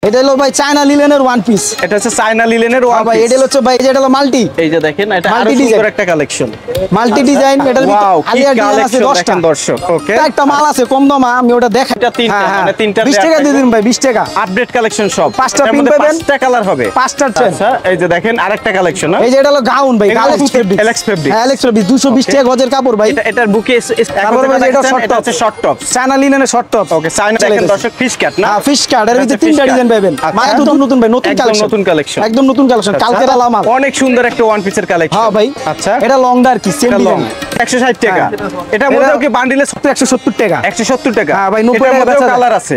এটা হলো ভাই চায়না লিলেনের ওয়ান পিস। এটা হচ্ছে চায়না লিলেনের ওয়ান ভাই পিস। এটা হচ্ছে ভাই এটা হলো মাল্টি। এই যে দেখেন এটা আরো মাল্টি সুন্দর ডিজাইন একটা কালেকশন। মাল্টি ডিজাইন এটার ভিতরে আলিয়া ডিজাইন আছে 10টা দর্শক। ওকে, একটা মাল আছে কম দামে আমি ওটা দেখাই। এটা তিনটা মানে তিনটা 20 টাকা দিয়ে দিন ভাই 20 টাকা। আপডেট কালেকশন সব। পাঁচটা এটার পিন মধ্যে পাবেন, পাঁচটা কালার হবে, পাঁচটা ট্রেন। আচ্ছা এই যে দেখেন আরেকটা কালেকশন। এই যে এটা হলো গাউন ভাই, এগুলো এলেক্স ফেব্রিক। Alex fabric. হ্যাঁ এলেক্স ফেব্রিক 220 টাকা গজের কাপড় ভাই। এটার বুকে তারপর ভাই এটা শর্ট টপ চায়না লিনেনের শর্ট টপ। ওকে, চায়না দেখেন দর্শক ফিশ কাট না? হ্যাঁ ফিশ কাট। এর ভিতরে তিনটা ডিজাইন পাবেন। মানে নতুন নতুন ভাই, নতুন কালেকশন, নতুন কালেকশন, একদম নতুন কালেকশন, কালকের আলা মাল। অনেক সুন্দর একটা ওয়ান পিসের কালেকশন। হ্যাঁ ভাই, আচ্ছা এটা লং দা আর কি সেম ডিজাইন। 160 টাকা। এটার মধ্যে কি বান্ডিলে 170 টাকা। 170 টাকা। হ্যাঁ ভাই 90 টাকা বেচা কালার আছে।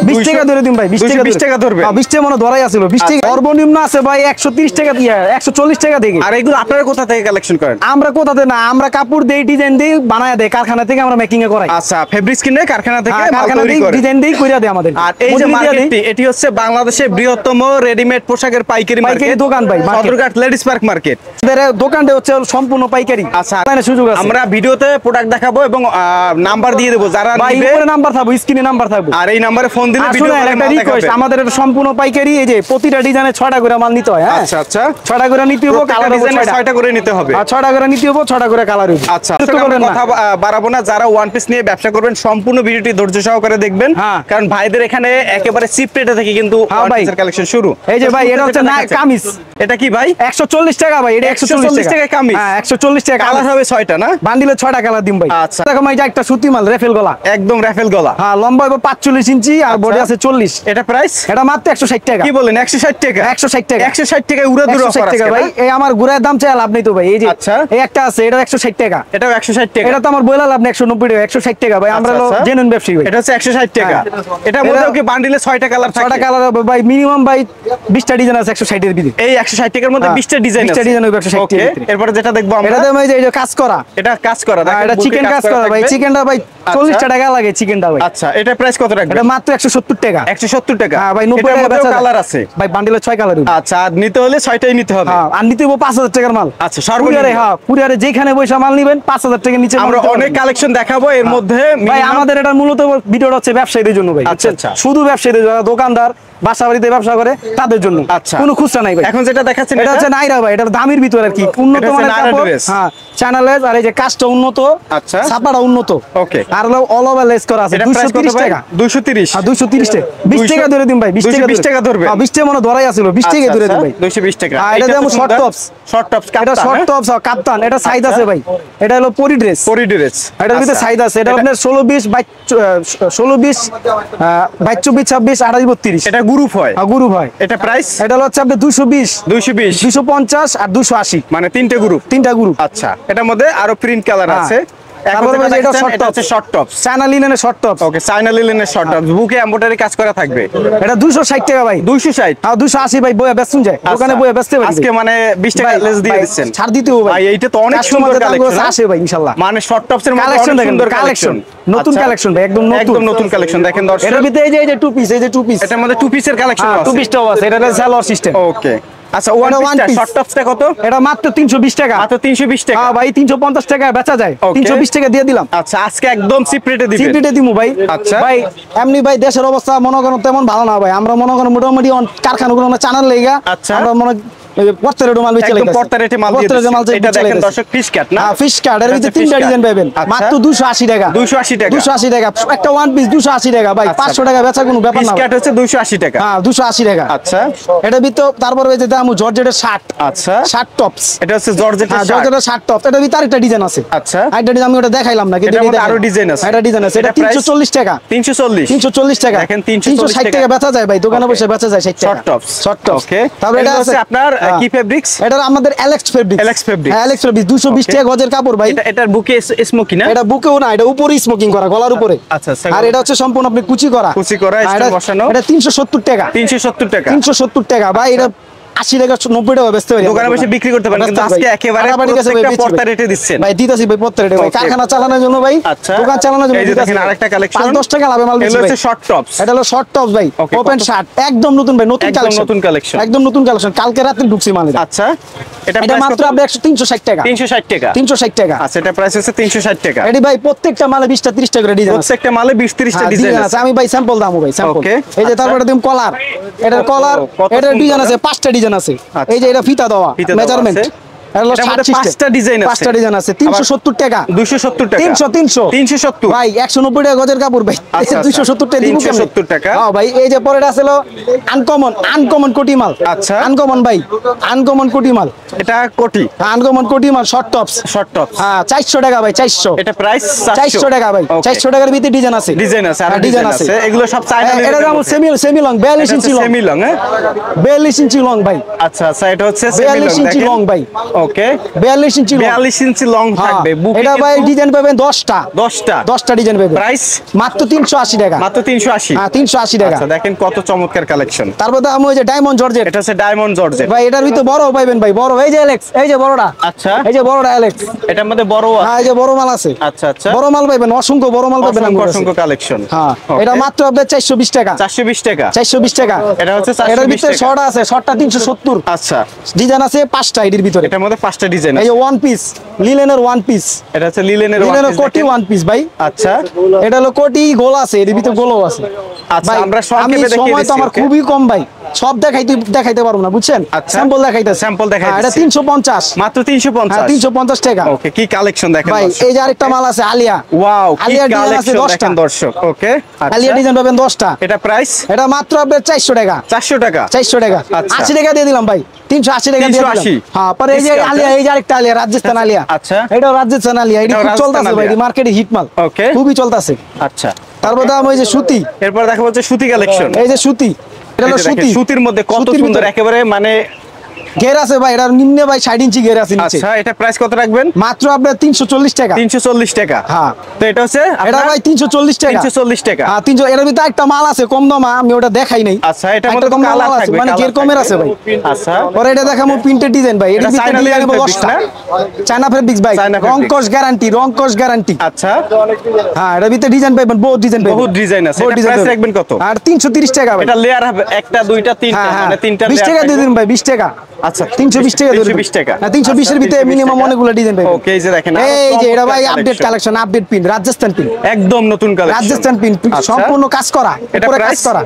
20 টাকা ধরে দিন ভাই, 20 টাকা ধরবে। হ্যাঁ 20 টাকা মনে ধরাই আছিল। 20 টাকা সর্বনিম্ন আছে ভাই 130 টাকা দিয়ে 140 টাকা থেকে। আর এগুলো আপনারা কোথা থেকে কালেকশন করেন? আমরা কোথাতে না, আমরা কাপড় দেই, ডিজাইন দেই, বানায় দেই, কারখানা থেকে আমরা মেকিং এ করাই। আচ্ছা, ফেব্রিক্স কিনে কারখানা থেকে মাল কারখানা তৈরি থেকে করে ডিজাইন দেই, কইরা দেই আমাদের। আর এই যে মার্কেটটি, এটি হচ্ছে বাংলাদেশের বৃহত্তম রেডিমেড পোশাকের পাইকারি মার্কেট দোকান ভাই, সদরঘাট লেডিস পার্ক মার্কেট। এদের দোকানটা হচ্ছে সম্পূর্ণ পাইকারি। আচ্ছা, সুযোগ আছে। আমরা ভিডিওতে প্রোডাক্ট দেখাবো এবং নাম্বার দিয়ে দেব, যারা নিবে উপরে নাম্বার থাকবে, স্ক্রিনে নাম্বার থাকবে। আর এই নম্বরে ফোন দিলে ভিডিও কলে মাল দেখাবে। আমাদের এটা সম্পূর্ণ পাইকারি। এই যে প্রতিটা ডিজাইনে 6টা করে মাল নিতে হয়। হ্যাঁ আচ্ছা আচ্ছা, 6টা করে নিতে হবে, কালার হবে 6টা করে নিতে হবে। আর 6টা করে নিতে হবে, 6টা করে কালার হবে। আচ্ছা, কথা বাড়াবো না, যারা ওয়ান পিস নিয়ে ব্যবসা করবেন সম্পূর্ণ ভিডিওটি ধৈর্য সহকারে দেখবেন, কারণ ভাইদের এখানে একেবারে চিপ রেটে থেকে কিন্তু ওয়ান পিসের কালেকশন শুরু। এই যে ভাই এটা হচ্ছে কামিজ। এটা কি ভাই? 140 টাকা ভাই। এটা 140 টাকা কামিজ। হ্যাঁ 140 টাকা। কালার হবে 6টা না? বান্ডিলে 6টা কালার দিম ভাই। আচ্ছা, দেখো ভাই এটা একটা সুতি মাল, রেফেল গলা, একদম রেফেল গলা। হ্যাঁ লম্বা হবে 45 ইঞ্চি আর বডি আছে 40। এটা প্রাইস? এটা মাত্র 160 টাকা। কি বলেন? 160 টাকা? 160 টাকা। 160 টাকায় উড়ে দূর অফার আছে ভাই। এই আমার গুড়ার দাম চাই লাভ নেই তো ভাই। এই যে আচ্ছা, এই একটা আছে, এটা 160 টাকা। এটাও 160 টাকা। এটা তো আমার বইলা লাভ নেই, 190 টাকা। 160 টাকা ভাই, আমরা জেনুইন ব্যবসায়ী ভাই। এটা হচ্ছে 160 টাকা। এটার মধ্যেও কি বান্ডিলে 6টা কালার থাকে? 6টা কালার হবে ভাই, মিনিমাম ভাই 20টা ডিজাইন আছে 160 এর ভিতরে। এই 160 টাকার মধ্যে 20টা ডিজাইন আছে। 20টা ডিজাইন হবে 160 ওকে, এর ভিতরে। এরপর যেটা দেখবো আমরা, এটাতে ভাই যে এটা কাজ করা, এটা কাজ করা, দেখেন এটা চিকেন কাজ করা ভাই। চিকেনটা ভাই 40 টাকা লাগে চিকেনটা ভাই। আচ্ছা, এটা প্রাইস কত রাখবেন? এটা মাত্র 170 টাকা। 170 টাকা। হ্যাঁ ভাই 90 টাকা বেচা কালার আছে ভাই, বান্ডিলে 6 কালার। আচ্ছা, আর নিতে হলে 6টাই নিতে হবে। হ্যাঁ, আর নিতে হবে 5000 টাকার মাল। আচ্ছা, সর্বনিম্ন। হ্যাঁ কুরিয়ারে যেখানে পয়সা মাল নেবেন 5000 টাকা নিচে আমরা অনেক কালেকশন দেখাবো এর মধ্যে। ভাই আমাদের এটা মূলত ভিডিওটা হচ্ছে ব্যবসায়ীদের জন্য ভাই। আচ্ছা আচ্ছা, শুধু ব্যবসায়ীদের, যারা দোকানদার বাসা বাড়িতে ব্যবসা করে তাদের জন্য। আচ্ছা, কোনো খুচরা নাই ভাই। এখন যেটা দেখাচ্ছেন এটা হচ্ছে নাইরা ভাই, এটা দামের ভিতর আর কি, উন্নত মানের কাপড়। হ্যাঁ চ্যানেলের, আর এই যে কাজটা উন্নত, আচ্ছা ছাপাটা উন্নত। ওকে, আর হলো অল ওভার লেস করা আছে। 230 টাকা। 230। আর 230 টাকা। 20 টাকা ধরে দিন ভাই। 20 টাকা ধরবে। হ্যাঁ 20 টাকা মনে ধরাই আছিল। 20 টাকা ধরে দিন ভাই। 220 টাকা। এটা যেমন শর্ট টপস, শর্ট টপস, এটা শর্ট টপস আর কাপ্তান। এটা সাইজ আছে ভাই, এটা হলো পরি ড্রেস। পরি ড্রেস, এটার ভিতরে সাইজ আছে। এটা আপনার 16 20 22 24 26 28 32। এটা গ্রুপ হয়। হ্যাঁ গ্রুপ হয়। এটা প্রাইস? এটা হচ্ছে আপনার 220 250 আর 280, মানে তিনটে গ্রুপ। তিনটা গ্রুপ। আচ্ছা, এটার মধ্যে আরো প্রিন্ট কালার আছে। চায়না লিনেনের শর্ট টপস। ওকে, চায়না লিনেনের শর্ট টপস, বুকে এমব্রয়ডারি কাজ করা থাকবে। এটা 260 টাকা ভাই। 260? আর 280 ভাই, বইয়া বেচুন যায় দোকানে, বইয়া বেচতে পারি আজকে মানে 20 টাকা লেস দিয়ে দিচ্ছেন, ছাড় দিতে হবে ভাই। এইটা তো অনেক সুন্দর কালেকশন আছে ভাই ইনশাআল্লাহ। মানে শর্ট টপস এর মধ্যে কালেকশন অনেক দেখেন, সুন্দর কালেকশন, নতুন কালেকশন ভাই, একদম নতুন কালেকশন দেখেন দর্শক। এর ভিতরে এই যে টু পিস, এই যে টু পিস, এটার মধ্যে টু পিসের কালেকশন আছে। টু পিসটাও আছে। এটা হলো সালোয়ার সিস্টেম। ওকে, আচ্ছা, ওয়ান পিস শর্ট টপসটা কত? এটা মাত্র 320 টাকা। মাত্র 320 টাকা। হ্যাঁ ভাই 350 টাকা বেচা যায়। 320 টাকা দিয়ে দিলাম। আচ্ছা, আজকে একদম চিপ রেটে দিবেন। চিপ রেটে দিমু ভাই। আচ্ছা ভাই, এমনি ভাই দেশের অবস্থা মনে করেন তেমন ভালো না ভাই। আমরা মনে করেন মোটামুটি কারখানাগুলো চ্যানেল লেগা, আমরা মনে পর্তারের মাল বেচে একদম পর্তারেটে মাল দিয়ে দিচ্ছেন। এটা দেখেন দর্শক, ফিশ কাট না? হ্যাঁ ফিশ কাট। এর ভিতরে তিনটা ডিজাইন পাবেন, মাত্র 280 টাকা। 280 টাকা। 280 টাকা একটা ওয়ান পিস, 280 টাকা ভাই। 500 টাকা বেচা কোনো ব্যাপার না। ফিশ কাট হচ্ছে 280 টাকা। হ্যাঁ 280 টাকা। আচ্ছা, এটা ভিতর তারপর ওই যে দামু জর্জেটের শার্ট। আচ্ছা, শার্ট টপস। এটা হচ্ছে জর্জেটের শার্ট। জর্জেটের শার্ট টপস। এটা ভিতর আরেকটা ডিজাইন আছে। আচ্ছা, আরেকটা ডিজাইন আমি ওটা দেখাইলাম না, কিন্তু এটা আরো ডিজাইন আছে। এটা ডিজাইন আছে। এটা 340 টাকা। 340 টাকা। দেখেন 360 টাকা বেচা যায় ভাই, দোকানে বসে বেচা যায় 60 টাকা। Short tops, short tops. Okay. তারপর এটা আছে আপনার কি ফেব্রিক্স? এটা আমাদের এলেক্স ফেব্রিক। Alex fabric. হ্যাঁ এলেক্স ফেব্রিক 220 টাকা গজের কাপড় ভাই। এটার বুকে স্মোকি না? এটা বুকেও না, এটা উপরে স্মোকিং করা, গলার উপরে। আচ্ছা, আর এটা হচ্ছে সম্পূর্ণ আপনি কুচি করা। স্টোন বসানো। এটা 370 টাকা। 370 টাকা। 370 টাকা ভাই। এটা 80 টাকা 90 টাকা বেচতে পারি দোকানে বসে বিক্রি করতে পারেন, কিন্তু আজকে একেবারে প্রত্যেকটা পর্তা রেটে দিচ্ছেন ভাই। দিতাছি ভাই পর্তা রেটে ভাই, কারখানা চালানোর জন্য ভাই, আচ্ছা দোকান চালানোর জন্য। এই যে দেখেন আরেকটা কালেকশন 5-10 টাকা লাভে মাল দিচ্ছি ভাই। শর্ট টপস, এটা হলো শর্ট টপস ভাই, ওপেন শার্ট, একদম নতুন ভাই, নতুন কালেকশন, নতুন কালেকশন, একদম নতুন কালেকশন, কালকে রাতে ঢুকছি মাল। আচ্ছা এটা মাত্র আপনি 360 টাকা, 360 টাকা, 360 টাকা। আচ্ছা এটা প্রাইস হচ্ছে 360 টাকা। এডি ভাই প্রত্যেকটা মালে 20টা 30টা করে ডিজাইন আছে, প্রত্যেকটা মালে 20-30টা ডিজাইন আছে। আমি ভাই স্যাম্পল দামও ভাই, স্যাম্পল। এই যে তারপরে দিম কলার, এটার কলার, এটার ডিজাইন আছে 5টা ডিজাইন আছে। এই যে এটা ফিতা দেওয়া মেজারমেন্ট, পাঁচটা ডিজাইন আছে, 5টা ডিজাইন আছে, 370 টাকা, 270 টাকা, 370 ভাই, 190 টাকা গজের কাপড় ভাই, 270 টাকা দিব, 370 টাকা। হ্যাঁ ভাই। এই যে পরেটা ছিল আনকমন কোটি মাল। আচ্ছা আনকমন ভাই, আনকমন কোটি মাল, এটা কোটি, আনকমন কোটি মাল, শর্ট টপস, শর্ট টপস। হ্যাঁ 400 টাকা ভাই, 400। এটা প্রাইস 400 টাকা ভাই, 400 টাকার ভিতরে ডিজাইন আছে, ডিজাইন আছে, আর ডিজাইন আছে। এগুলো সব চাইনা। এটা দাম সেমি লং 42 ইঞ্চি লং, সেমি লং, হ্যাঁ 42 ইঞ্চি লং ভাই। আচ্ছা আচ্ছা, এটা হচ্ছে 42 ইঞ্চি লং ভাই, ওকে 42 ইঞ্চি লং, 42 ইঞ্চি লং থাকবে। এটা ভাই ডিজাইন পাবেন 10টা, 10টা ডিজাইন পাবেন। প্রাইস মাত্র 380 টাকা, মাত্র 380। হ্যাঁ 380 টাকা। আচ্ছা দেখেন কত চমৎকার কালেকশন। তারপর দাম ওই যে ডায়মন্ড জর্জেট, এটা হচ্ছে ডায়মন্ড জর্জেট ভাই। এটার ভিতরে বড় পাইবেন ভাই, বড়। এই যে অ্যালেক্স, এই যে বড়টা, আচ্ছা এই যে বড়টা অ্যালেক্স, এটার মধ্যে বড় আছে, হ্যাঁ এই যে বড় মাল আছে। আচ্ছা আচ্ছা, বড় মাল পাইবেন, অসংখ্য বড় মাল পাইবেন, অসংখ্য কালেকশন। হ্যাঁ এটা মাত্র আপনার 420 টাকা, 420 টাকা, 420 টাকা। এটা হচ্ছে এটার ভিতরে শর্ট আছে, শর্টটা 370। আচ্ছা ডিজাইন আছে 5টা এর ভিতরে, এটার মধ্যে 5টা ডিজাইন এই আছে। যে ওয়ান পিস, লিলেনের ওয়ান পিস, এটা হচ্ছে লিলেনের কোটি ওয়ান পিস ভাই। আচ্ছা এটা হলো কোটি গোল আছে, এর ভিতরে গোলও আছে। আচ্ছা ভাই আমরা আমি সংক্ষেপে দেখিয়ে সময় তো দিচ্ছি, আমার ওকে? খুবই কম ভাই, সব দেখাইতে পারবো না, বুঝছেন? স্যাম্পল দেখাইতেছি, স্যাম্পল দেখাইতেছি। এটা 350, মাত্র 350, 350 টাকা। ওকে কি কালেকশন দেখেন ভাই। এই যে আরেকটা মাল আছে আলিয়া, ওয়াও কি আলিয়া ডিজাইন আছে কালেকশন 10টা দেখেন দর্শক। ওকে আলিয়া ডিজাইন পাবেন 10টা। এটা প্রাইস এটা মাত্র আপনার 400 টাকা, 400 টাকা, 400 টাকা। আচ্ছা। 80 টাকা দিয়ে দিলাম ভাই, 380 টাকা দিয়ে দিলাম। 380 হ্যাঁ পরে এই যে Discount, আলিয়া, এই যে আরেকটা আলিয়া, রাজস্থান আলিয়া। আচ্ছা এটাও রাজস্থান আলিয়া, এটা এটাও খুব রাজস্থান চলতেছে ভাই, আলিয়া। মার্কেটে হিট মাল, ওকে খুবই চলতেছে। আচ্ছা তারপর দাম ওই যে সুতি, এরপর দেখা হচ্ছে সুতি কালেকশন। এই যে সুতি, এটা হলো সুতি, সুতির মধ্যে কত সুতির সুন্দর ভিতরে একেবারে মানে ঘের আছে ভাই, এটা নিম্নে ভাই 60 ইঞ্চি ঘের আছে নিচে। আচ্ছা এটা প্রাইস কত রাখবেন? মাত্র আপনার 340 টাকা, 340 টাকা। হ্যাঁ তো এটা হচ্ছে এটা ভাই 340 টাকা, 340 টাকা। হ্যাঁ 300। এর ভিতরে একটা মাল আছে কম দামা, আমি ওটা দেখাই নাই। আচ্ছা এটার মধ্যে একটা কম কালার মাল আছে, থাকবে, মানে ঘের কমের আছে ভাই। আচ্ছা পরে এটা দেখামু প্রিন্টেড ডিজাইন ভাই, এর এটা ভিতরে চায়না ডিজাইন fabrics 10টা, না? চায়না ফেব্রিক্স ভাই, চায়না fabrics। রংকশ গ্যারান্টি, রংকশ গ্যারান্টি। আচ্ছা হ্যাঁ এর ভিতরে ডিজাইন পাইবেন, বহুত ডিজাইন পাইবেন, বহুত ডিজাইন আছে। বহুত এটা ডিজাইন প্রাইস পাইবেন। রাখবেন কত? আর 330 টাকা ভাই। এটা লেয়ার হবে একটা দুইটা তিনটা, হ্যাঁ হ্যাঁ মানে তিনটা 20 টাকা দিয়ে দিন ভাই, 20 টাকা। আচ্ছা 320 টাকা দিয়ে দিন। 320 টাকা। না 320 এর ভিতরে মিনিমাম অনেকগুলো ডিজাইন পাইবেন। ওকে এই যে দেখেন এই যে এটা ভাই update collection, update pin, Rajasthan pin, একদম নতুন কালেকশন, রাজস্থান পিন, সম্পূর্ণ কাজ করা, এটা উপরে কাজ price? করা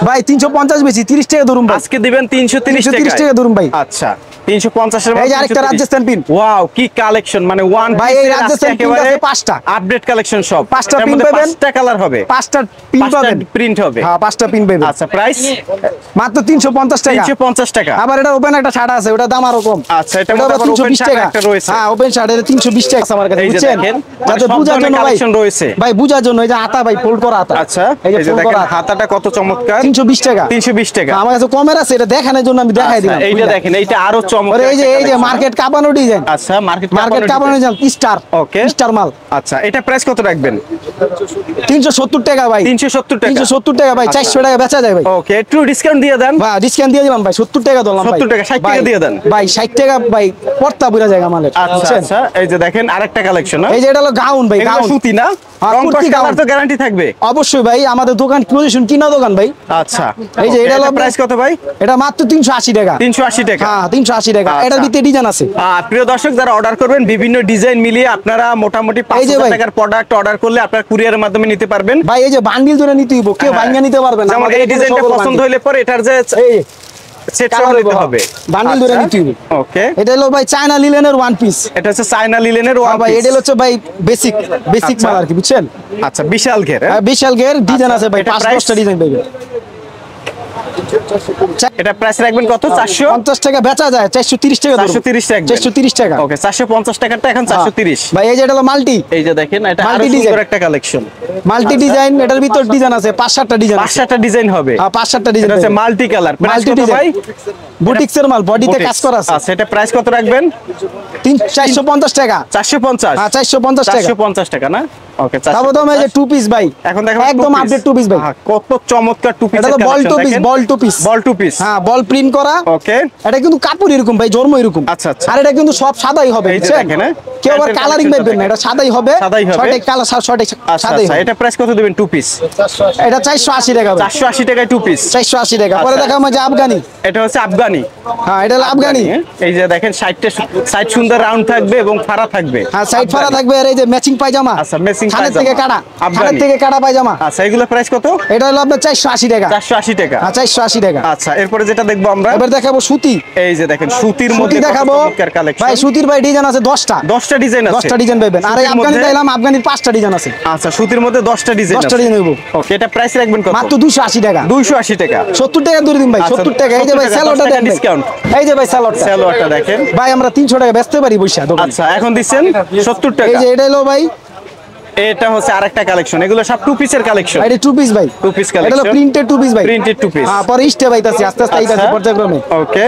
ভাই। 350 বেশি, 30 টাকা ধরুন ভাই, আজকে দিবেন 330 330 টাকা ধরুন ভাই। আচ্ছা 350 এর এই যে আরেকটা রাজস্থান পিন, ওয়াও কি কালেকশন, মানে ওয়ান ভাই এই রাজস্থান পিন আছে 5টা, আপডেট কালেকশন সব। 5টা এর পিন মধ্যে পাবেন, 5টা কালার হবে, 5টা পিন পাবেন, প্রিন্ট হবে। হ্যাঁ 5টা পিন পাবেন। আচ্ছা প্রাইস মাত্র 350 টাকা, 350 টাকা। আবার এটা ওপেন একটা শার্ট আছে, ওটা দাম আরো কম। আচ্ছা এটা মধ্যে আবার ওপেন শার্ট একটা রয়েছে। হ্যাঁ ওপেন শার্ট এটা 320 টাকা আছে আমার কাছে, এই যে বুঝছেন? দেখেন যাতে সব বুঝার ধরনের জন্য ভাই, কালেকশন রয়েছে। ভাই বুঝার জন্য এই যে হাতা ভাই, ফোল্ড করা হাতা। আচ্ছা এই যে এই যে fold দেখেন করা হাতা। হাতাটা কত চমৎকার, 320 টাকা, 320 টাকা। আমার কাছে কমের আছে, এটা দেখানোর জন্য আমি দেখাই দিলাম। এইটা দেখেন এইটা আরো ওরে চমৎকার। এই যে একটা collection। মার্কেট কাঁপানো ডিজাইন, আচ্ছা মার্কেট মার্কেট কাঁপানো ডিজাইন, স্টার, ওকে স্টার মাল। আচ্ছা এটা প্রাইস কত রাখবেন? 370 টাকা ভাই, 370 টাকা। 370 টাকা ভাই, 400 টাকা বেচা যায় ভাই। ওকে একটু ডিসকাউন্ট দিয়ে দেন। ভাই ডিসকাউন্ট দিয়ে দিলাম ভাই, 70 টাকা দিলাম ভাই। 70 টাকা, 60 টাকা ভাই, দিয়ে দেন। ভাই 60 টাকা ভাই, পড়তা বুঝা যায় আমাদের। আচ্ছা আচ্ছা এই যে দেখেন আরেকটা কালেকশন। এই যে এটা হলো গাউন ভাই, এগুলো গাউন সুতি না? হ্যাঁ, রং কুর্তি কালার gown। তো গ্যারান্টি থাকবে। অবশ্যই ভাই, আমাদের দোকান পজিশন কিনা দোকান ভাই। আচ্ছা এই যে এটা হলো প্রাইস কত ভাই? এটা মাত্র 380 টাকা, 380 টাকা। হ্যাঁ 380 টাকা। আচ্ছা। এটার ভিতরে ডিজাইন আছে। প্রিয় দর্শক যারা অর্ডার করবেন বিভিন্ন ডিজাইন মিলিয়ে আপনারা মোটামুটি এই যে 5000 ভাই। টাকার প্রোডাক্ট অর্ডার করলে আপনারা কুরিয়ারের মাধ্যমে নিতে পারবেন। ভাই এই যে বান্ডিল ধরে নিতে হইব, কেউ ভাঙা নিতে পারবে না। যেমন আমাদের এই এখানে ডিজাইনটা সকল পছন্দ bundle। হলে পরে এটার যে এই সেট কালার সহ নিতে হবে, হবে। বান্ডিল ধরে নিতে হইব। ওকে এটা হলো ভাই চায়না লিলেনের ওয়ান পিস। এটা হচ্ছে চায়না লিলেনের ওয়ান ভাই পিস। এটা হচ্ছে ভাই বেসিক আচ্ছা। মাল আর কি, বুঝছেন? আচ্ছা বিশাল ঘের। হ্যাঁ, বিশাল গের ডিজাইন আচ্ছা, আছে ভাই, এটা 5-10টা ডিজাইন পাইবেন। এটা প্রাইস রাখবেন কত? 50 টাকা বেচা যায়, 430 টাকা ধরুন। 430 টাকা 430 টাকা। ওকে 450 টাকাটা এখন 430। ভাই এই যে এটা হলো মাল্টি, এই যে দেখেন এটা আরো Multi design। সুন্দর একটা কালেকশন। মাল্টি ডিজাইন, এটার ভিতর ডিজাইন আছে 5-7টা ডিজাইন আছে। 5-7টা ডিজাইন হবে। হ্যাঁ 5-7টা ডিজাইন এটা হচ্ছে আছে, মাল্টি কালার। প্রাইস মাল্টি কত ডিজাইন, ভাই? বুটিক্সের মাল, বডিতে কাজ করা আছে। আচ্ছা এটা প্রাইস কত রাখবেন? 450 টাকা। 450। হ্যাঁ 450 টাকা। 450 টাকা না? ওকে তারপর তো এই যে টু পিস ভাই, এখন দেখো একদম আপডেট টু পিস ভাই, কত চমৎকার টু পিস, এটা বল টু পিস, বল টু পিস, বল টু পিস, হ্যাঁ বল প্রিন্ট করা। ওকে, এটা কিন্তু কাপড় এরকম ভাই, জন্ম এরকম। আচ্ছা আচ্ছা, আর এটা কিন্তু সব সাদাই হবে, বুঝছেন, কেউ আবার কালারিং পাবেন না, এটা সাদাই হবে, ছয়টা কালার, ছয়টা সাদাই হবে। এটা প্রাইস কত দিবেন টু পিস? এটা 480 টাকা, 480 টাকায় টু পিস, 480 টাকা। পরে দেখাবো যে আফগানি, এটা হচ্ছে আফগানি, হ্যাঁ এটা হলো আফগানি। এই যে দেখেন সাইড সুন্দর রাউন্ড থাকবে এবং ফাড়া থাকবে, হ্যাঁ সাইড ফাড়া থাকবে। আর এই যে ম্যাচিং পায়জামা, আচ্ছা ম্যাচিং থানের থেকে কাটা, থানের থেকে কাটা পায়জামা। আচ্ছা এগুলো প্রাইস কত? এটা হলো আপনার 480 টাকা, 480 টাকা, হ্যাঁ 480 টাকা। আচ্ছা এরপরে যেটা দেখবো আমরা, এবার দেখাবো সুতি। এই যে দেখেন সুতির সুতি মধ্যে দেখাবো ভাই, সুতির ভাই ডিজাইন আছে 10টা, 10টা ডিজাইন আছে, 10টা ডিজাইন পাবেন। আর এই আফগানি দিলাম, আফগানির 5টা ডিজাইন আছে। আচ্ছা সুতির মধ্যে 10টা ডিজাইন, 10টা ডিজাইন নেব। ওকে, এটা প্রাইস রাখবেন কত? মাত্র 280 টাকা, 280 টাকা, 70 টাকা ধরে দিন ভাই, 70 টাকা। এই যে ভাই স্যালোটা দেন ডিসকাউন্ট, এই যে ভাই স্যালোটা, স্যালোয়ারটা দেখেন ভাই আমরা 300 টাকা বেচতে পারি বইসা দোকানে। আচ্ছা এখন দিচ্ছেন 70 টাকা। এই যে এটা হলো ভাই, এটা হচ্ছে আরেকটা কালেকশন, এগুলো সব টু পিসের কালেকশন, এটা টু পিস ভাই, টু পিস এটা হলো কালেকশন, প্রিন্টেড টু পিস ভাই, প্রিন্টেড টু পিস। হ্যাঁ পরে স্টেপ আইতাছে, আস্তে আস্তে আইতাছে পর্যায়ক্রমে। ওকে,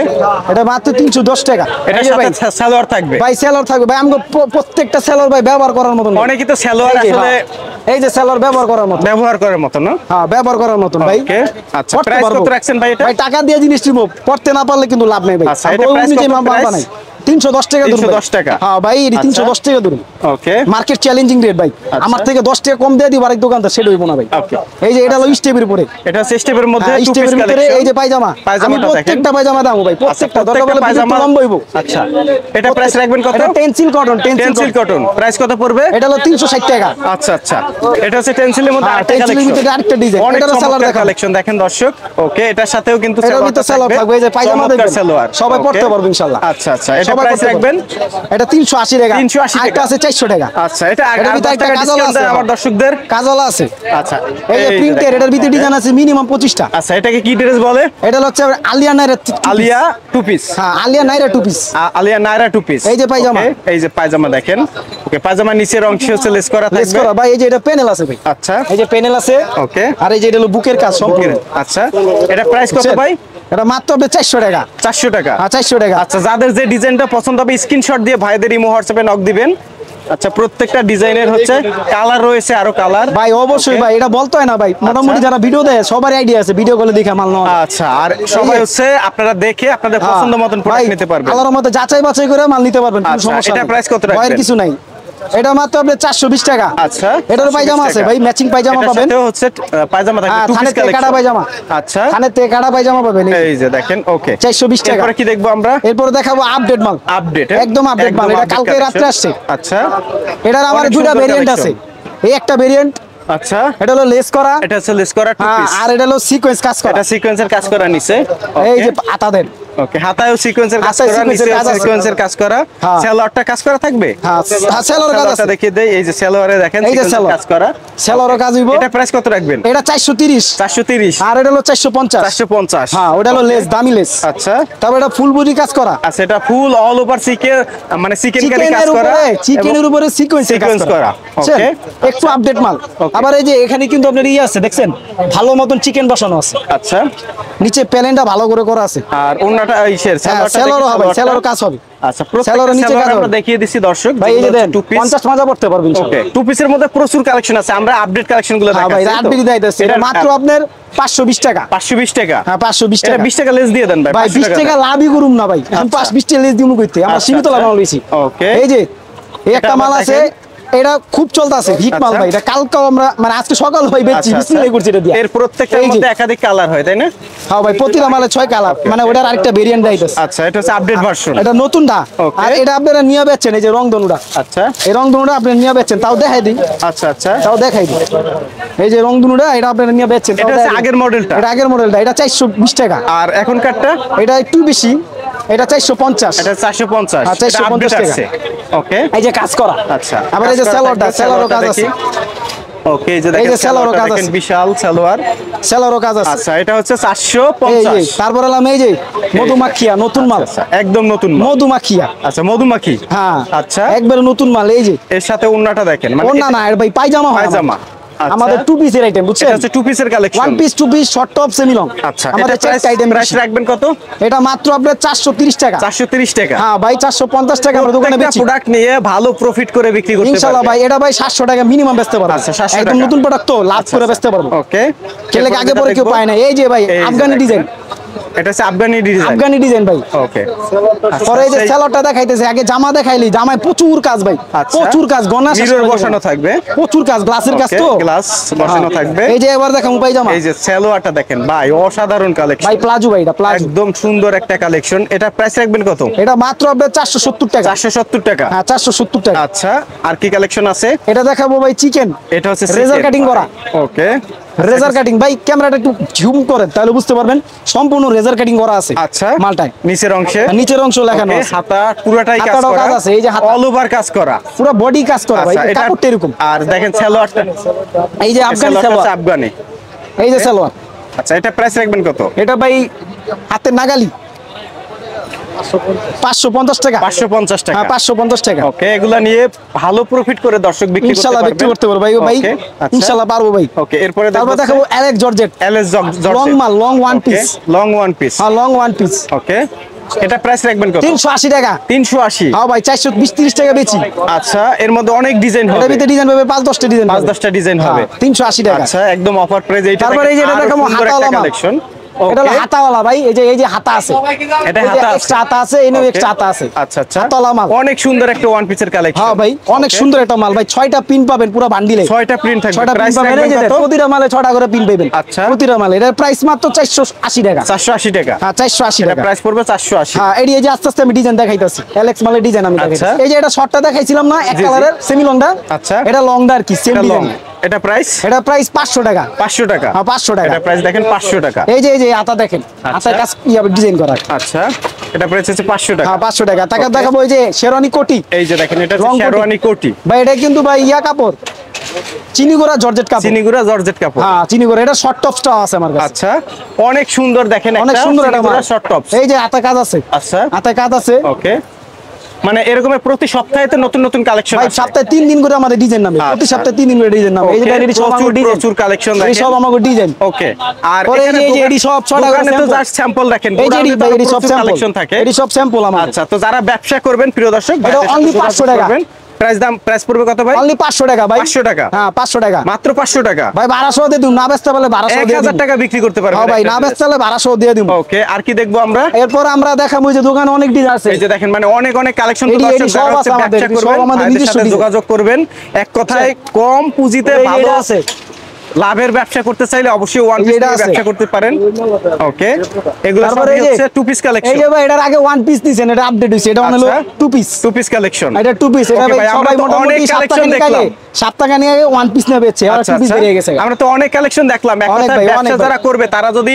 এটা মাত্র 310 টাকা। এটা ভাই সাথে সালোয়ার থাকবে ভাই, সেলর থাকবে ভাই, আমগো প্রত্যেকটা সেলর ভাই ব্যবহার করার মতন। অনেকেই তো সালোয়ার আসলে এই যে সেলর ব্যবহার করার মতন, ব্যবহার করার মতো না, হ্যাঁ ব্যবহার করার মতন ভাই। ওকে, আচ্ছা পড়তে প্রাইস পারবো। কত রাখছেন ভাই এটা? ভাই টাকা দিয়ে জিনিস নিব, পড়তে না পারলে কিন্তু লাভ নাই ভাই। আচ্ছা, এটা price নিজে কত মামলা price? বানাই 310 টাকা ধরুন। 310 টাকা। হ্যাঁ ভাই, এটি 310 টাকা ধরুন। ওকে, মার্কেট চ্যালেঞ্জিং রেট ভাই, আমার থেকে 10 টাকা কম দিয়ে দিব আরেক দোকানদার, সেটা হইব না ভাই। ওকে, এই যে এটা হলো স্টেপের উপরে, এটা হচ্ছে স্টেপের মধ্যে টু পিস স্টেপের ভিতরে কালেকশন। এই যে পায়জামা, আমি পায়জামাটা দেখেন, প্রত্যেকটা পায়জামা দাম ভাই, প্রত্যেকটা দরকার হলে পায়জামা লম্বা হইব। আচ্ছা এটা প্রাইস রাখবেন কত? এটা Tencel cotton, Tencel cotton, price কত পড়বে? এটা হলো 360 টাকা। আচ্ছা আচ্ছা, এটা হচ্ছে টেনসিলের মধ্যে হ্যাঁ, আরেকটা টেনসিলের কালেকশন, ভিতরে আরেকটা ডিজাইন, অনেক এটারও সালোয়ার চমৎকার দেখাবো। কালেকশন দেখেন দর্শক। ওকে, এটার সাথেও কিন্তু এটার ভিতরে সালোয়ার থাকবে, এই যে পায়জামা চমৎকার দেখবেন, সালোয়ার, সবাই ওকে। পড়তে পারবে ইনশাআল্লাহ। আচ্ছা আচ্ছা, এটা সবাই প্রাইস পড়তে রাখবেন? এটা 380 টাকা, 380 আরেকটা টাকা আছে 400 টাকা। আচ্ছা, এটা এটার ভিতরে একটা কাজল ডিসকাউন্ট আছে দেন আমার দর্শকদের। কাজল আছে, আচ্ছা এই যে প্রিন্টের, এটার ভিতরে ডিজাইন আছে মিনিমাম 25টা। আচ্ছা, এটাকে কি ড্রেস বলে? এটা হচ্ছে আলিয়া নাইরা আলিয়া টু পিস, হ্যাঁ Alia Naira two piece. Alia Naira two piece. এই যে পায়জামা, এই যে পায়জামা দেখেন। ওকে, পায়জামার নিচের অংশে হচ্ছে লেস করা লেস থাকবে। করা ভাই, এই যে এটা প্যানেল আছে ভাই, আচ্ছা, এই যে প্যানেল আছে। ওকে, আর এই যে এটা হলো বুকের কাজ সম্পূর্ণ। আচ্ছা, এটা প্রাইস কত ভাই? এটা মাত্র হবে 400 টাকা। 400 টাকা, হ্যাঁ 400 টাকা। আচ্ছা, যাদের যে ডিজাইনটা পছন্দ হবে স্ক্রিনশট দিয়ে ভাইদের ইমো হোয়াটসঅ্যাপে নক দিবেন। আচ্ছা, প্রত্যেকটা ডিজাইনের হচ্ছে কালার রয়েছে, আরো কালার ভাই অবশ্যই ভাই, এটা বলতে হয় না ভাই, মোটামুটি যারা ভিডিও দেয় সবারই আইডিয়া আছে, ভিডিও কলে দেখে মাল নেওয়া। আচ্ছা, আর সবাই হচ্ছে আপনারা দেখে আপনাদের পছন্দ মতন প্রোডাক্ট নিতে পারবেন। আল্লাহর মতে যাচাই বাছাই করে মাল নিতে পারবেন, কোনো আচ্ছা, সমস্যা এটা নেই। প্রাইস কত রাখবেন? ভয়ের কিছু নাই। এটা মাত্র আপনার 420 টাকা। আচ্ছা, এটার পায়জামা আছে ভাই, ম্যাচিং পায়জামা এটার পাবেন। সাথেও হচ্ছে পায়জামা থাকবে, হ্যাঁ, টু পিস থানের থেকে কাটা কালেকশন। পায়জামা। আচ্ছা, থানের থেকে কাটা পায়জামা পাবেন, এই যে দেখেন। ওকে, 420 টাকা। এরপরে কি দেখবো আমরা? এরপর দেখাবো আপডেট মাল, আপডেট, একদম আপডেট মাল, এটা কালকে রাত্রে আসছে। আচ্ছা, এটার আমার অনেক দুইটা সুন্দর ভেরিয়েন্ট আছে, collection। এই একটা ভেরিয়েন্ট, আচ্ছা, এটা হলো লেস করা, এটা হচ্ছে লেস করা টু হ্যাঁ, পিস, আর এটা হলো সিকোয়েন্স কাজ করা, এটা সিকোয়েন্সের কাজ করা নিচে। এই যে আতাদের। ওকে, হাতায়ও সিকোয়েন্সের কাজ হাতায় করা, সিকোয়েন্সের নিচে কাজ আছে। সিকোয়েন্সের কাজ করা, হ্যাঁ। সালোয়ারটা কাজ করা থাকবে। হ্যাঁ, সেলরের কাজ আছে, সালোয়ারটা দেখিয়ে দেই, এই যে সালোয়ারে দেখেন এই যে সিকোয়েন্সের সালোয়ার। কাজ করা, সেলরের কাজ হইব। এটা প্রাইস কত রাখবেন? এটা 430, 430, আর এটা হলো 450। 450, হ্যাঁ, ওটা হলো লেস, দামি লেস। আচ্ছা, তারপর এটা ফুল বডি কাজ করা, আচ্ছা, এটা ফুল অল ওভার চিকেন, মানে চিকেন কারি কাজ চিকেনের করা, উপরে, চিকেনের উপরে সিকোয়েন্স সিকোয়েন্স করা। বুঝছেন? ওকে, একটু আপডেট মাল। আবার এই যে এখানে কিন্তু আপনার ইয়ে আছে, দেখছেন ভালো মতন চিকেন বসানো আছে, আচ্ছা, নিচে প্যালেনটা ভালো করে করা আছে। আর ওন্নাটা ইসের সেলরও হবে, সেলরও কাজ হবে। আচ্ছা, প্রত্যেকটা সেলরের নিচে সেলর কাজ আমরা হবে। দেখিয়ে দিচ্ছি দর্শক। ভাই এই যে দেন, টু পিস 50 মাজা পড়তে পারবেন। ওকে, টু পিসের মধ্যে প্রচুর কালেকশন আছে, আমরা আপডেট কালেকশন গুলো হ্যাঁ ভাই, দেখাচ্ছি। আপডেট দিতেছে, এটা মাত্র আপনার 520 টাকা। 520 টাকা, হ্যাঁ 520 এটা টাকা। 20 টাকা লেস দিয়ে দেন ভাই। ভাই 20 টাকা লাভই করুম না ভাই, এখন 520 টাকা লেস দিমু কইতে, আমরা আচ্ছা, সীমিত আচ্ছা। লাগানো লইছি। ওকে, এই যে এই একটা এটা মাল আবার আছে, এটা খুব চলতেছে, হিট মাল আচ্ছা। ভাই, এটা কালকেও আমরা মানে আজকে সকাল ভাই বেচছি, আচ্ছা, বিসমিল্লাহ করছি এটা দিয়ে। এর প্রত্যেকটার এই যে, মধ্যে একাধিক কালার হয়, তাই না? হ্যাঁ ভাই, প্রতিটা মালে 6 কালার, মানে ওটার আরেকটা ভেরিয়েন্ট দাইতেছে। আচ্ছা, এটা হচ্ছে আপডেট ভার্সন। এটা নতুনটা, ওকে। আর এটা আপনারা নিয়ে বেচছেন, এই যে রংধনুটা, আচ্ছা, এই রংধনুটা আপনি নিয়ে বেচছেন, তাও দেখাই দিই, আচ্ছা, আচ্ছা, তাও দেখাই দিই। এই যে রংধনুটা, এটা আপনারা নিয়ে বেচছেন, এটা হচ্ছে আগের মডেলটা, এটা আগের মডেলটা, এটা 420 টাকা। আর এখনকারটা এটা একটু বেশি, এটা 450। এটা 450, হ্যাঁ, 450 এটা update টাকা। আছে। ওকে, এই যে কাজ করা, আচ্ছা, আবার এই যে সালোয়ারটা, সালোয়ারও কাজ আছে। ওকে, এই যে এই যে দেখেন সালোয়ারও সালোয়ারটা কাজ দেখেন, আছে। বিশাল সালোয়ার। সেলরও কাজ আছে। আচ্ছা, এটা হচ্ছে এই যে 450, তারপর এলাম এই যে মধুমাখিয়া, নতুন মাল, আচ্ছা, একদম নতুন মাল। মধুমাখিয়া, আচ্ছা, মধুমাখি, হ্যাঁ আচ্ছা, একবার নতুন মাল। এই যে এর সাথে ওন্নাটা দেখেন, মানে ওন্না না, এর ভাই পায়জামা হয় আমার। পায়জামা, আমাদের টু পিসের আইটেম বুঝছেন, এটা হচ্ছে টু পিসের collection, one piece two piece short top semi long. আচ্ছা, আমাদের চারটি আইটেম। প্রাইস রাখবেন কত? এটা মাত্র আপনার 430 টাকা। 430 টাকা। হ্যাঁ ভাই 450 টাকা আমরা দোকানে বেচি। প্রোডাক্ট নিয়ে ভালো প্রফিট করে বিক্রি করতে পারবেন ইনশাআল্লাহ ভাই। এটা ভাই 700 টাকা মিনিমাম বেচতে পারবো। আচ্ছা 700 টাকা একদম নতুন প্রোডাক্ট তো লাভ করে বেচতে পারবো। ওকে, কেলে আগে পরে কেউ পায় না। এই যে ভাই আফগানি ডিজাইন, এটা হচ্ছে আফগানি ডিজাইন, আফগানি ডিজাইন ভাই। ওকে। পরে এই যে সেলরটা দেখাইতেছে, আগে জামা দেখাইলি, জামায় প্রচুর কাজ ভাই, প্রচুর কাজ, গনা শেষ মিরর করে বসানো থাকবে, প্রচুর কাজ, গ্লাসের কাজ তো, গ্লাস বসানো থাকবে। এই যে এবার দেখেন ভাই জামা, এই যে সালোয়ারটা দেখেন ভাই, অসাধারণ কালেকশন ভাই প্লাজো ভাই, এটা প্লাজো একদম সুন্দর একটা কালেকশন। এটা প্রাইস রাখবেন কত? এটা মাত্র আপনার 470 টাকা। 470 টাকা। হ্যাঁ 470 টাকা। আচ্ছা, আর কি কালেকশন আছে? এটা দেখাবো ভাই চিকেন, এটা হচ্ছে রেজার কাটিং করা। ওকে, রেজার কাটিং ভাই, ক্যামেরাটা একটু জুম করেন তাহলে বুঝতে পারবেন, সম্পূর্ণ রেজার কাটিং করা আছে। আচ্ছা, মালটায় নিচের অংশে, নিচের অংশ লেখানো আছে, হাতা পুরোটাই কাজ হাতাটাও করা কাজ আছে, এই যে হাতা অল ওভার কাজ করা, পুরো বডি কাজ করা ভাই, আচ্ছা, এটা কাপড়টা এরকম। আর দেখেন সালোয়ারটা, এই যে আফগানি সালোয়ারটা হচ্ছে সালোয়ার, আফগানি। এই যে সালোয়ার। আচ্ছা, এটা প্রাইস রাখবেন কত? এটা ভাই হাতের নাগালি 550 টাকা। 550 টাকা। হ্যাঁ 550 টাকা। ওকে, এগুলা নিয়ে ভালো প্রফিট করে দর্শক বিক্রি করতে ইনশাআল্লাহ পারবেন। বিক্রি করতে পারবো ভাই, ভাই ওকে, আচ্ছা। ইনশাআল্লাহ পারবো ভাই। ওকে, এরপরে তারপর দেখাবো Alex georgette, LS georgette long মাল, long one piece, long one piece. হ্যাঁ লং ওয়ান পিস। ওকে, এটা প্রাইস রাখবেন কত? 380 টাকা। 380। হ্যাঁ ভাই 420-30 টাকা বেচি। আচ্ছা, এর মধ্যে অনেক ডিজাইন হবে, এটার ভিতরে ডিজাইন পাবে 5-10টা ডিজাইন, 5-10টা ডিজাইন হবে। 380 টাকা। আচ্ছা, একদম অফার প্রাইস। এইটা তারপরে এই যে এটা দেখাবো হাতাওয়ালা মাল। কালেকশন, এটা হলো হাতাওয়ালা ভাই, এই যে হাতা আছে, এটা হাতা আছে, এক্সট্রা হাতা আছে, এনে এক্সট্রা হাতা আছে। আচ্ছা আচ্ছা, হাতাওয়ালা মাল অনেক সুন্দর একটা ওয়ান পিসের কালেকশন। হ্যাঁ ভাই অনেক সুন্দর একটা মাল ভাই, 6টা পিন পাবেন পুরো বান্ডিলে, 6টা প্রিন্ট থাকবে। 6টা পিন প্রাইস পাবেন, রাখবেন এই যে কত? প্রতিটা মালে 6টা করে পিন পাবেন। আচ্ছা, প্রতিটা মালে এটার প্রাইস মাত্র 480 টাকা। 480 টাকা। হ্যাঁ 480 এটা টাকা প্রাইস পড়বে 480। হ্যাঁ এই যে আস্তে আস্তে আমি ডিজাইন দেখাইতাছি, অ্যালেক্স মালের ডিজাইন আমি দেখাইতাছি। এই যে এটা শর্টটা দেখাইছিলাম না এক জি, জি। কালারের সেমি লংটা, আচ্ছা, এটা লংটা আর কি সেম এটা লং। ডিজাইন। এটা প্রাইস? এটা প্রাইস 500 টাকা। 500 টাকা। হ্যাঁ 500 টাকা। এটা প্রাইস দেখেন 500 টাকা। এই যে হাতা দেখেন, হাতার কাজ ডিজাইন করা। আচ্ছা, এটা প্রাইস হচ্ছে 500 টাকা। হ্যাঁ 500 টাকা। তাকে দেখাবো এই যে শেরওয়ানি কোটি, এই যে দেখেন, এটা রং হচ্ছে কোটি। শেরওয়ানি কোটি ভাই এটা কিন্তু ভাই ইয়া কাপড়, চিনিগুড়া জর্জেট কাপড়, চিনিগুড়া জর্জেট কাপড়। হ্যাঁ চিনিগুড়া। এটা শর্ট টপসটাও আছে আমার কাছে। আচ্ছা, অনেক সুন্দর দেখেন, অনেক সুন্দর এটা মাল, শর্ট টপস। এই যে হাতে কাজ আছে, আচ্ছা, হাতে কাজ আছে। ওকে, মানে এরকমের প্রতি সপ্তাহে তো নতুন নতুন কালেকশন ভাই আছে। সপ্তাহে 3 দিন করে আমাদের ডিজাইন নামে, প্রতি আচ্ছা। সপ্তাহে 3 দিন করে ডিজাইন নামে। এই যে Okay, এডি সব আমাদের ডিজাইন, প্রচুর কালেকশন এই দেখেন। সব আমাদের ডিজাইন। ওকে, আর পরে এখানে এই যে এডি সব 6টা করে দোকানে তো sample। জাস্ট স্যাম্পল দেখেন, এই যে এডি ভাই এডি সব স্যাম্পল কালেকশন থাকে। এডি সব স্যাম্পল আমাদের। আচ্ছা, তো যারা ব্যবসা করবেন প্রিয় দর্শক, এটা only 500 টাকা। প্রাইস পড়বে কত ভাই? অনলি 500 টাকা ভাই। 500 টাকা। হ্যাঁ 500 টাকা মাত্র 500 টাকা। ভাই 1200 দিয়ে দিন, না বেচতে পারলে 1200 দিয়ে 1000 দিন। টাকা বিক্রি করতে পারবেন। হ্যাঁ ভাই না বেচতে পারলে 1200 দিয়ে দিন। ওকে, আর কি দেখবো আমরা? এরপর আমরা দেখাবো যে দোকানে অনেক ডিজাইন আছে। এই যে দেখেন, মানে অনেক অনেক কালেকশন তো এডি দর্শক সব যারা আছে আমাদের, ব্যবসা এডি সব করবেন আমাদের ভাইদের নিজস্ব সাথে ডিজাইন। যোগাযোগ করবেন। এক কথায় কম পুঁজিতে এই যে ভালো এটা আছে, লাভের ব্যবসা করতে চাইলে অবশ্যই ওয়ান এই যে পিস এটা নিয়ে আছে। ব্যবসা করতে পারেন। ওকে, এগুলো তারপরে সবই এই যে হচ্ছে টু পিস এই কালেকশন। যে ভাই এটার আগে ওয়ান পিস দিছেন, এটা আপডেট হইছে, এটা হলো আচ্ছা। Two piece. Two piece collection. এটা টু পিস, এটা Okay ভাই ভাই, আমরা সবাই তো অনেক মোটামুটি 7 কালেকশন টাকা নিয়ে দেখলাম। 7 টাকা নিয়ে ওয়ান পিস নিয়ে বেচছে, আর আচ্ছা, টু পিস আচ্ছা। বেরিয়ে গেছে। আমরা তো অনেক কালেকশন দেখলাম। এক অনেক কথায় ভাই, ব্যবসা অনেক ভাই। যারা করবে তারা যদি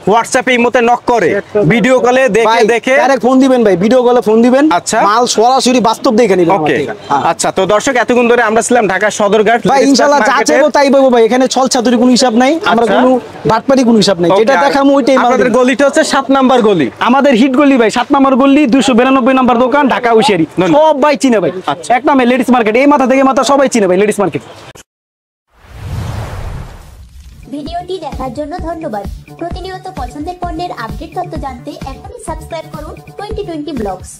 হোয়াটসঅ্যাপে ইমোতে নক করে, ভিডিও কলে ভাই দেখে ডাইরেক্ট ফোন দিবেন ভাই, ভিডিও কলে ফোন দিবেন। আচ্ছা। মাল সরাসরি বাস্তব দেখে নিবেন আমার ওকে, থেকে। হ্যাঁ। আচ্ছা, তো দর্শক এতক্ষণ ধরে আমরা ছিলাম ঢাকা সদরঘাট ভাই লেডিস ইনশাআল্লাহ যা মার্কেটে। চাইবো তাই পাবো ভাই, এখানে ছল ছাতুরি কোনো হিসাব নাই, আমরা আচ্ছা। কোনো বাটপারি কোনো হিসাব নাই, Okay, যেটা আর দেখামু ওইটাই মাল আপনাদের দিবেন। গলিটা হচ্ছে 7 নাম্বার গলি। আমাদের হিট গলি ভাই, 7 নম্বর গলি, 292 নম্বর দোকান, ঢাকা উশিয়ারি। ধন্যবাদ। সবাই চিনে ভাই, আচ্ছা। এক নামে লেডিস মার্কেট, এই মাথা থেকে মাথা সবাই চিনে ভাই লেডিস মার্কেট। ভিডিওটি দেখার জন্য ধন্যবাদ। প্রতিনিয়ত পছন্দের পণ্যের আপডেট তথ্য জানতে এখনই সাবস্ক্রাইব করুন 2020 ব্লগস।